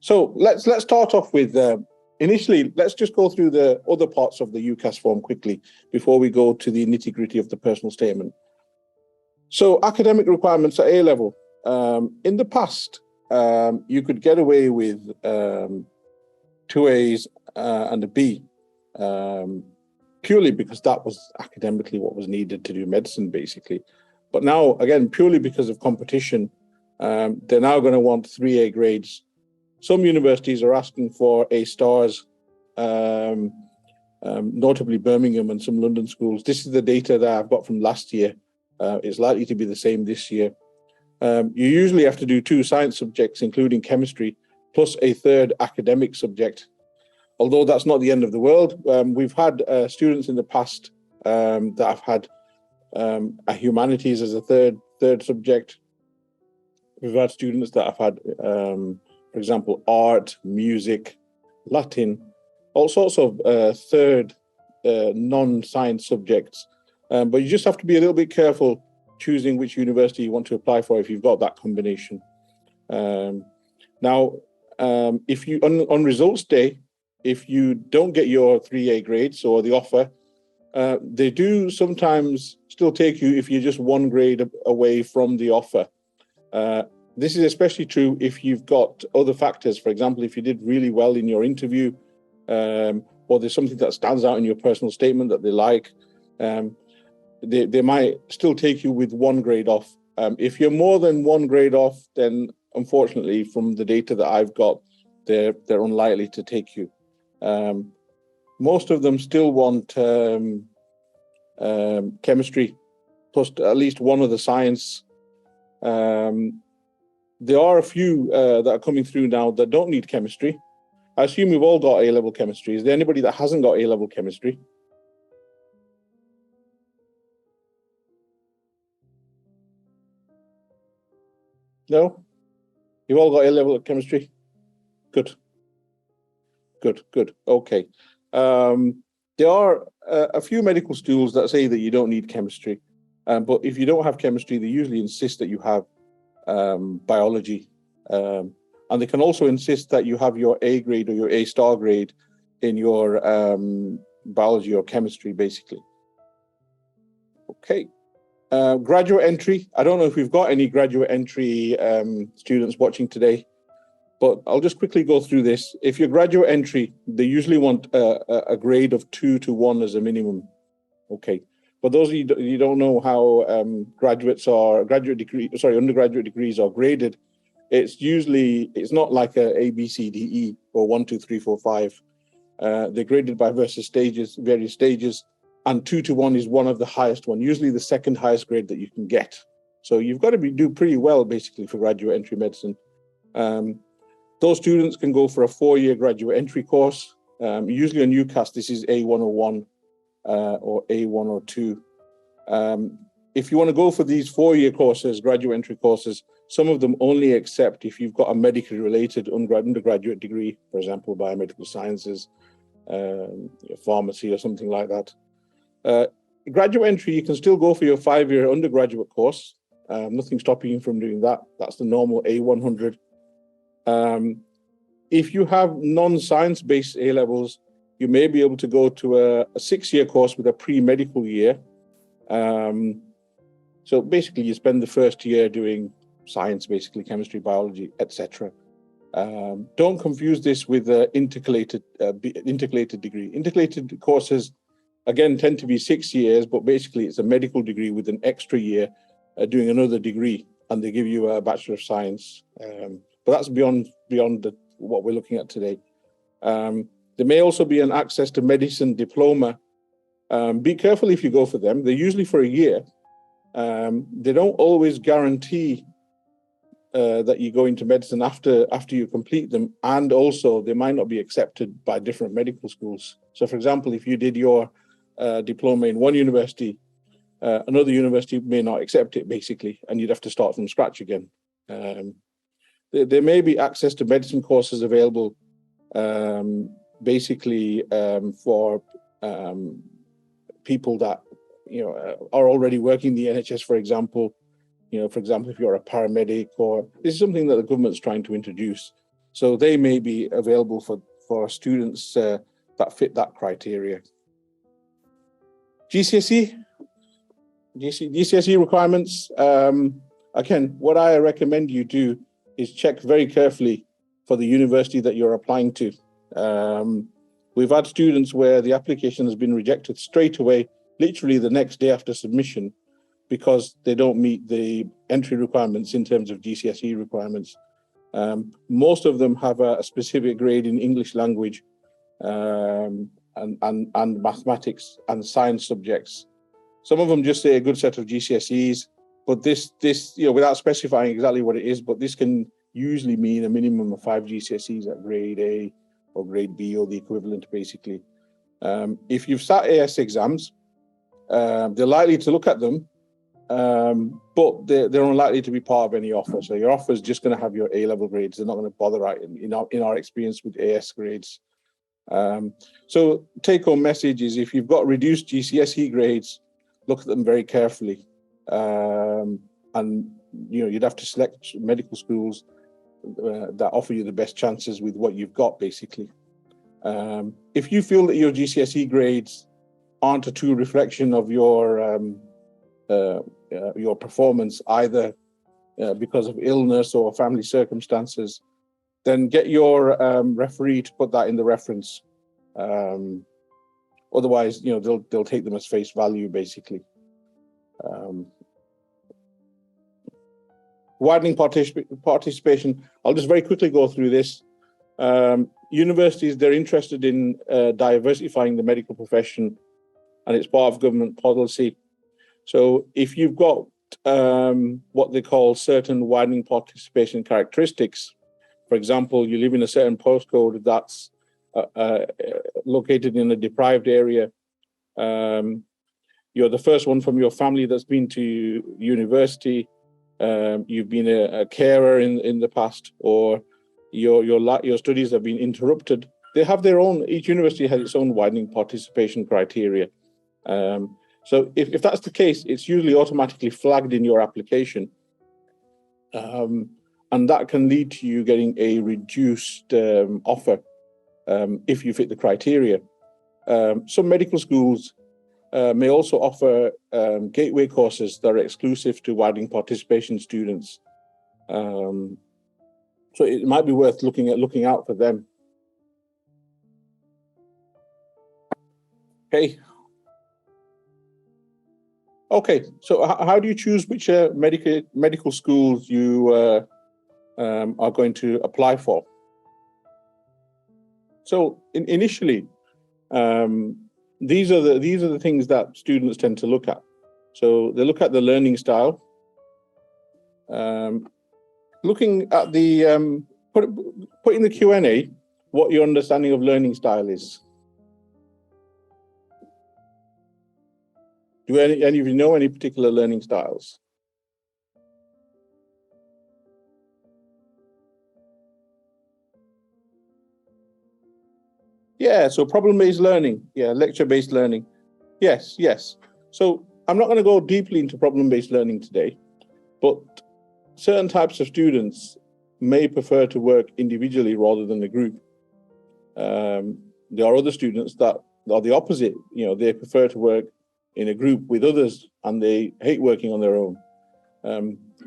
So let's start off with, initially, let's just go through the other parts of the UCAS form quickly before we go to the nitty-gritty of the personal statement. So academic requirements at A-level. In the past, you could get away with 2 A's and a B, purely because that was academically what was needed to do medicine, basically. But now, again, purely because of competition, they're now going to want 3A grades. Some universities are asking for A stars, notably Birmingham and some London schools. This is the data that I've got from last year. It's likely to be the same this year. You usually have to do 2 science subjects, including chemistry, plus a 3rd academic subject. Although that's not the end of the world. We've had students in the past that have had humanities as a third subject. We've had students that have had, for example, art, music, Latin, all sorts of 3rd non-science subjects. But you just have to be a little bit careful choosing which university you want to apply for if you've got that combination. Now, if you on results day, if you don't get your 3A grades or the offer, they do sometimes still take you if you're just 1 grade away from the offer. This is especially true if you've got other factors. For example, if you did really well in your interview, or there's something that stands out in your personal statement that they like, they might still take you with 1 grade off. If you're more than 1 grade off, then unfortunately, from the data that I've got, they're unlikely to take you. Most of them still want chemistry, plus at least 1 of the science. There are a few that are coming through now that don't need chemistry. I assume we've all got A-level chemistry. Is there anybody that hasn't got A-level chemistry? No? You've all got A-level chemistry? Good. Good. Okay. There are a few medical schools that say that you don't need chemistry. But if you don't have chemistry, they usually insist that you have biology. And they can also insist that you have your A grade or your A star grade in your biology or chemistry, basically. Okay. Graduate entry. I don't know if we've got any graduate entry students watching today, but I'll just quickly go through this. If you're graduate entry, they usually want a grade of 2 to 1 as a minimum. Okay. For those of you don't know how undergraduate degrees are graded, it's not like a B, C, D, E or 1, 2, 3, 4, 5. They're graded by various stages, and 2 to 1 is one of the highest one, usually the 2nd highest grade that you can get. So you've got to do pretty well basically for graduate entry medicine. Those students can go for a 4-year graduate entry course. Usually on UCAS, this is A101 or A102. If you want to go for these 4-year courses, graduate entry courses, some of them only accept if you've got a medically related undergraduate degree, for example, biomedical sciences, pharmacy or something like that. Graduate entry, you can still go for your 5-year undergraduate course. Nothing stopping you from doing that. That's the normal A100. If you have non-science based A-levels, you may be able to go to a 6-year course with a pre-medical year. So basically you spend the first year doing science, basically chemistry, biology, etc. Don't confuse this with intercalated degree. Intercalated courses, again, tend to be 6 years, but basically it's a medical degree with an extra year doing another degree, and they give you a Bachelor of Science. But that's beyond what we're looking at today. There may also be an access to medicine diploma. Be careful if you go for them. They're usually for a year. They don't always guarantee that you go into medicine after you complete them, and also they might not be accepted by different medical schools. So, for example, if you did your diploma in one university, another university may not accept it, basically, and you'd have to start from scratch again. There may be access to medicine courses available, basically for people that are already working in the NHS, for example. For example, if you're a paramedic, or this is something that the government's trying to introduce. So they may be available for students that fit that criteria. GCSE requirements. Again, what I recommend you do is check very carefully for the university that you're applying to. We've had students where the application has been rejected straight away, literally the next day after submission, because they don't meet the entry requirements in terms of GCSE requirements. Most of them have a specific grade in English language and mathematics and science subjects. Some of them just say a good set of GCSEs, but this, without specifying exactly what it is, but this can usually mean a minimum of 5 GCSEs at grade A or grade B or the equivalent, basically. If you've sat AS exams, they're likely to look at them, but they're unlikely to be part of any offer. So your offer is just going to have your A-level grades. They're not going to bother in our experience with AS grades. So take-home message is, if you've got reduced GCSE grades, look at them very carefully. And you'd have to select medical schools that offer you the best chances with what you've got, basically. If you feel that your GCSE grades aren't a true reflection of your performance, either because of illness or family circumstances, then get your referee to put that in the reference. Otherwise, they'll take them as face value, basically. Widening participation. I'll just very quickly go through this. Universities, they're interested in diversifying the medical profession, and it's part of government policy. So if you've got what they call certain widening participation characteristics, for example, you live in a certain postcode that's located in a deprived area, you're the first one from your family that's been to university, you've been a carer in the past, or your studies have been interrupted. They have their own, each university has its own widening participation criteria. So if that's the case, it's usually automatically flagged in your application. And that can lead to you getting a reduced offer if you fit the criteria. Some medical schools may also offer gateway courses that are exclusive to widening participation students. So it might be worth looking out for them. Okay, so how do you choose which medical schools you are going to apply for? So initially, these are the things that students tend to look at. So they look at the learning style. Looking at the put in the Q&A what your understanding of learning style is. Do any of you know any particular learning styles? Yeah, so problem-based learning. Yeah, lecture-based learning. Yes. So I'm not going to go deeply into problem-based learning today, but certain types of students may prefer to work individually rather than a group. There are other students that are the opposite. They prefer to work in a group with others, and they hate working on their own.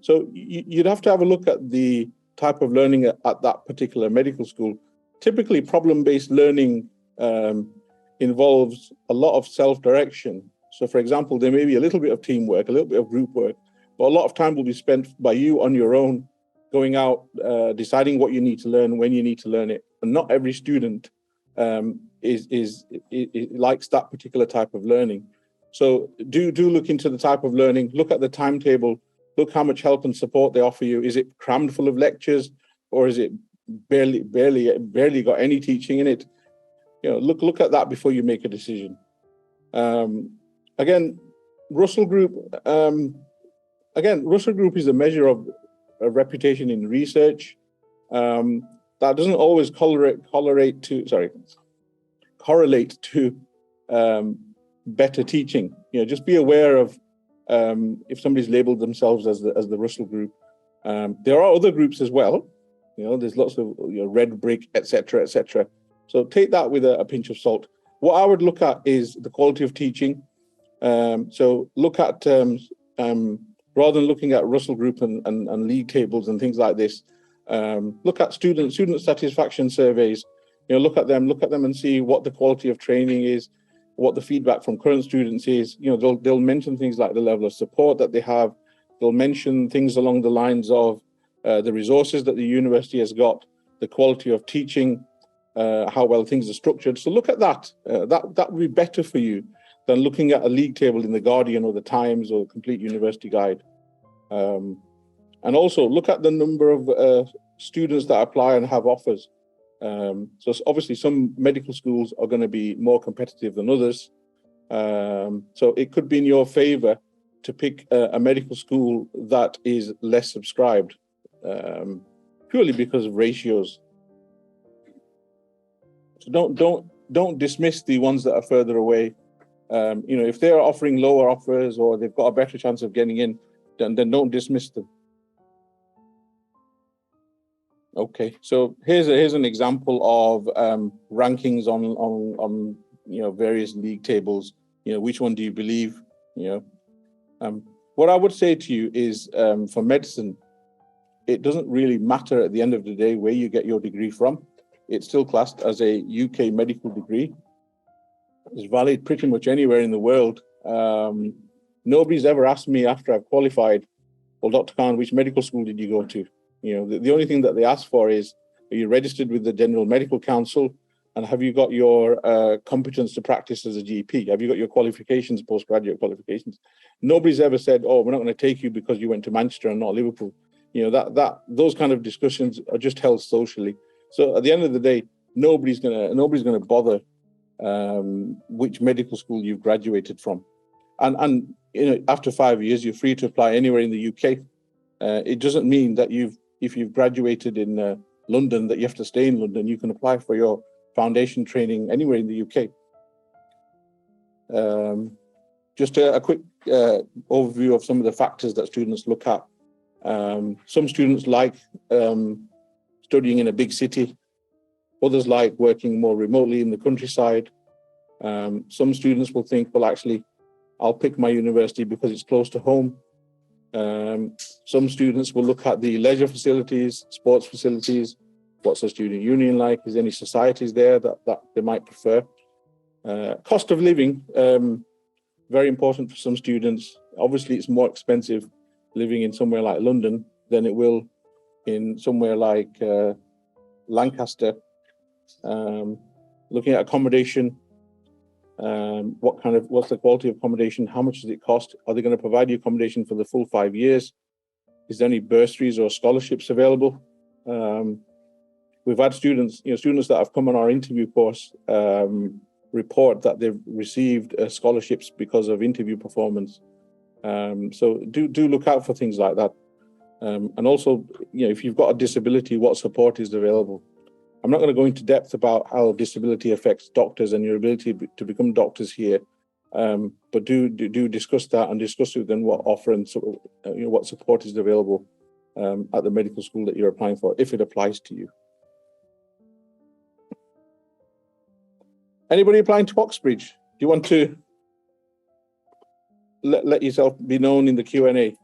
So you'd have to have a look at the type of learning at that particular medical school. Typically, problem-based learning involves a lot of self-direction. So, for example, there may be a little bit of teamwork, a little bit of group work, but a lot of time will be spent by you on your own, going out, deciding what you need to learn, when you need to learn it. And not every student likes that particular type of learning. So do look into the type of learning, look at the timetable, look how much help and support they offer you. Is it crammed full of lectures, or is it barely got any teaching in it? Look at that before you make a decision. Again, Russell Group. Russell Group is a measure of a reputation in research. That doesn't always correlate to better teaching. Just be aware of if somebody's labeled themselves as the Russell Group. There are other groups as well, There's lots of red brick, etc., etc. So take that with a pinch of salt. What I would look at is the quality of teaching. So look at rather than looking at Russell Group and league tables and things like this, look at student satisfaction surveys. Look at them and see what the quality of training is, what the feedback from current students is. They'll mention things like the level of support that they have. They'll mention things along the lines of the resources that the university has got, the quality of teaching, how well things are structured. So look at that. That would be better for you than looking at a league table in the Guardian or the Times or the Complete University Guide. And also look at the number of students that apply and have offers. So obviously some medical schools are going to be more competitive than others. So it could be in your favor to pick a medical school that is less subscribed, purely because of ratios. So don't dismiss the ones that are further away. If they're offering lower offers or they've got a better chance of getting in, then don't dismiss them. Okay, so here's an example of rankings on various league tables. Which one do you believe? What I would say to you is, for medicine, it doesn't really matter at the end of the day where you get your degree from. It's still classed as a UK medical degree. It's valid pretty much anywhere in the world. Nobody's ever asked me after I've qualified, well, Dr. Khan, which medical school did you go to? The only thing that they ask for is, are you registered with the General Medical Council? And have you got your competence to practice as a GP? Have you got your qualifications, postgraduate qualifications? Nobody's ever said, oh, we're not going to take you because you went to Manchester and not Liverpool. Those kind of discussions are just held socially. So at the end of the day, nobody's gonna bother which medical school you've graduated from. And after 5 years, you're free to apply anywhere in the UK. It doesn't mean that if you've graduated in London, that you have to stay in London. You can apply for your foundation training anywhere in the UK. Just a quick overview of some of the factors that students look at. Some students like studying in a big city. Others like working more remotely in the countryside. Some students will think, well, actually, I'll pick my university because it's close to home. Some students will look at the leisure facilities, sports facilities. What's the student union like? Is there any societies there that they might prefer? Cost of living, very important for some students. Obviously, it's more expensive living in somewhere like London than it will in somewhere like Lancaster. Looking at accommodation, what's the quality of accommodation? How much does it cost? Are they going to provide you accommodation for the full 5 years? Is there any bursaries or scholarships available? We've had students that have come on our interview course report that they've received scholarships because of interview performance. So do look out for things like that. And also, if you've got a disability, what support is available? I'm not going to go into depth about how disability affects doctors and your ability to become doctors here, but do discuss that and discuss with them what offer and what support is available at the medical school that you're applying for, if it applies to you. Anybody applying to Oxbridge? Do you want to let yourself be known in the Q&A?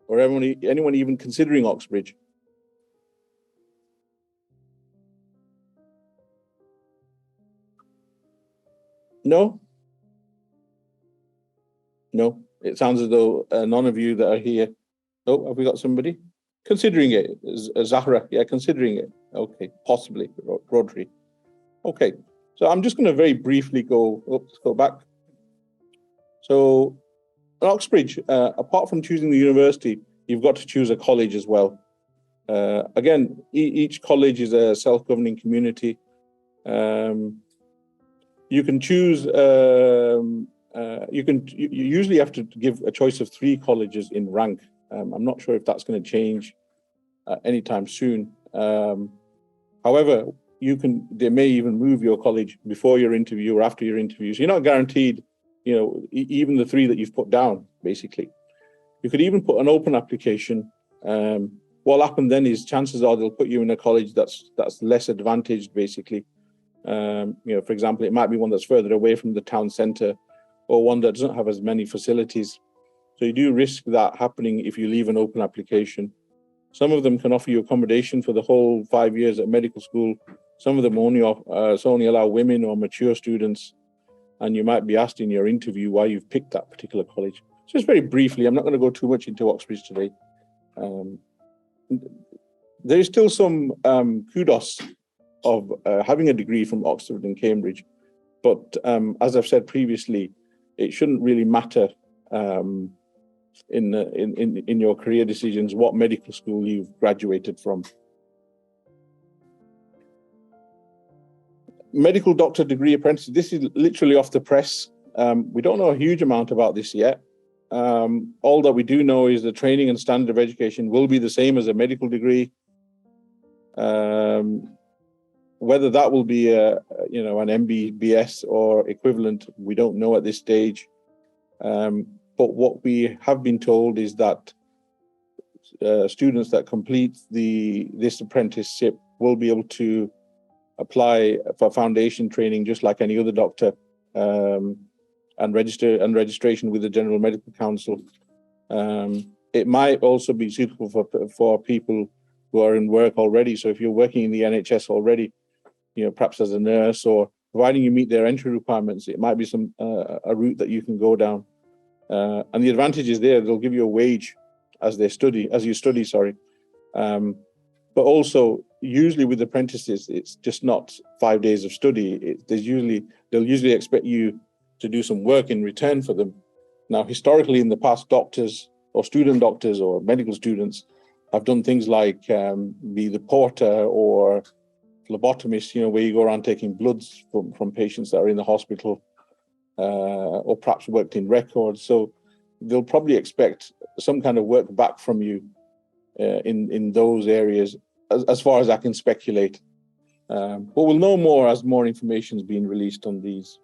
Or anyone even considering Oxbridge? No? No? It sounds as though none of you that are here. Oh, have we got somebody? Considering it. Zahra, yeah, considering it. Okay, possibly. Rodri. Okay, so I'm just going to very briefly let's go back. So at Oxbridge, apart from choosing the university, you've got to choose a college as well. Again, each college is a self-governing community. You can choose, you usually have to give a choice of 3 colleges in rank. I'm not sure if that's going to change anytime soon. However, they may even move your college before your interview or after your interview. So you're not guaranteed, even the 3 that you've put down, basically. You could even put an open application What'll happen then is chances are they'll put you in a college that's less advantaged, basically. For example, it might be one that's further away from the town centre, or one that doesn't have as many facilities. So you do risk that happening if you leave an open application. Some of them can offer you accommodation for the whole 5 years at medical school. Some of them only allow women or mature students. And you might be asked in your interview why you've picked that particular college. Just very briefly, I'm not going to go too much into Oxbridge today. There is still some kudos of having a degree from Oxford and Cambridge. But as I've said previously, it shouldn't really matter in your career decisions what medical school you've graduated from. Medical doctor degree apprentice, this is literally off the press. We don't know a huge amount about this yet. All that we do know is the training and standard of education will be the same as a medical degree. Whether that will be an MBBS or equivalent, we don't know at this stage. But what we have been told is that students that complete this apprenticeship will be able to apply for foundation training just like any other doctor, and registration with the General Medical Council. It might also be suitable for people who are in work already. So if you're working in the NHS already, perhaps as a nurse, or providing you meet their entry requirements, it might be a route that you can go down. And the advantage is they'll give you a wage as you study. But also, usually with apprentices, it's just not 5 days of study. They'll usually expect you to do some work in return for them. Now, historically, in the past, doctors or student doctors or medical students have done things like be the porter or phlebotomist, where you go around taking bloods from patients that are in the hospital, or perhaps worked in records. So they'll probably expect some kind of work back from you in those areas, as far as I can speculate. But we'll know more as more information is being released on these.